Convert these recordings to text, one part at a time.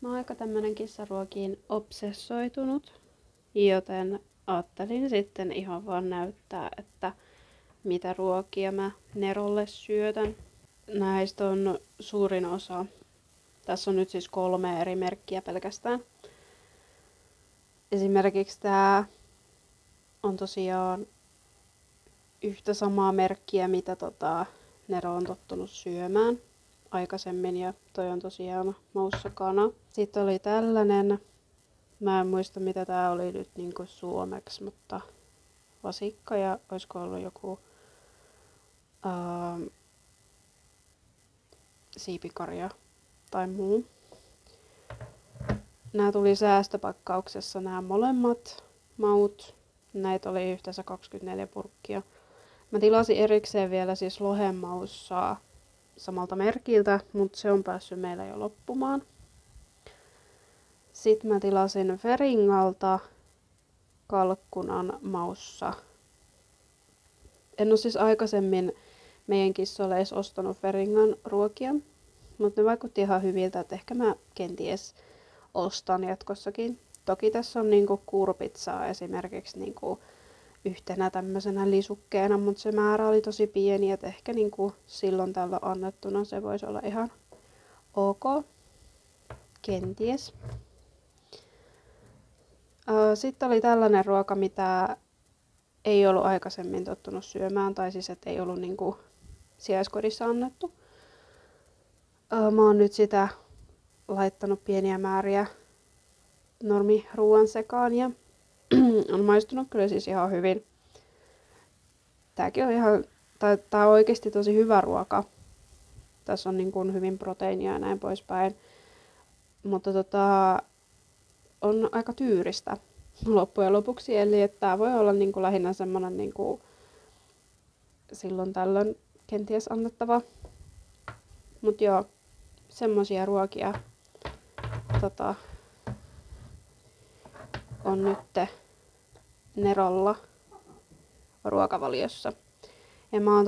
Mä oon aika tämmönen kissaruokiin obsessoitunut, joten ajattelin sitten ihan vaan näyttää, että mitä ruokia mä Nerolle syötän. Näistä on suurin osa. Tässä on nyt siis 3 eri merkkiä pelkästään. Esimerkiksi tää on tosiaan yhtä samaa merkkiä, mitä Nero on tottunut syömään aikaisemmin, ja toi on tosiaan moussakana. Sitten oli tällainen, mä en muista mitä tää oli nyt niinku suomeksi, mutta vasikka ja olisiko ollut joku siipikarja tai muu. Nämä tuli säästöpakkauksessa nämä molemmat maut. Näitä oli yhteensä 24 purkkia. Mä tilasin erikseen vielä siis lohenmaussaa samalta merkiltä, mutta se on päässyt meillä jo loppumaan. Sitten mä tilasin Feringalta kalkkunan maussa. En ole siis aikaisemmin meidän kissoille edes ostanut Feringan ruokia, mutta ne vaikutti ihan hyviltä, että ehkä mä kenties ostan jatkossakin. Toki tässä on niinku kuurupitsaa esimerkiksi niinku yhtenä tämmöisenä lisukkeena, mutta se määrä oli tosi pieni, että ehkä niinku silloin tällä annettuna se voisi olla ihan ok. Kenties. Sitten oli tällainen ruoka, mitä ei ollut aikaisemmin tottunut syömään, tai siis että ei ollut niinku sijaiskodissa annettu. Mä oon nyt sitä laittanut pieniä määriä normiruuan sekaan ja on maistunut kyllä siis ihan hyvin. Tääkin on tää on oikeesti tosi hyvä ruoka. Tässä on niin kuin hyvin proteiinia ja näin poispäin. Mutta on aika tyyristä loppujen lopuksi, eli että tää voi olla niin kuin lähinnä semmonen niin kuin silloin tällöin kenties annettava. Mut joo, semmosia ruokia on nyt Nerolla ruokavaliossa. Ja mä oon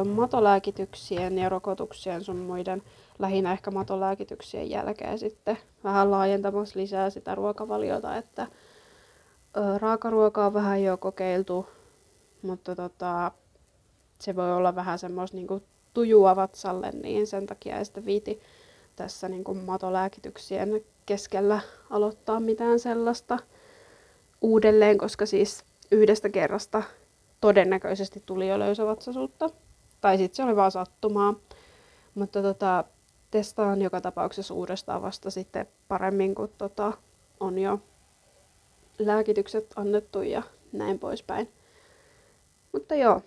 matolääkityksien ja rokotuksien sun muiden, lähinnä ehkä matolääkityksien jälkeen sitten vähän laajentamassa lisää sitä ruokavaliota, että raakaruokaa on vähän jo kokeiltu, mutta se voi olla vähän semmoista niinku tujua vatsalle, niin sen takia ei sitten viiti tässä niinku matolääkityksien keskellä aloittaa mitään sellaista uudelleen, koska siis yhdestä kerrasta todennäköisesti tuli jo löysävatsaisuutta. Tai sitten se oli vaan sattumaa. Mutta testaan joka tapauksessa uudestaan vasta sitten paremmin, kun on jo lääkitykset annettu ja näin poispäin. Mutta joo,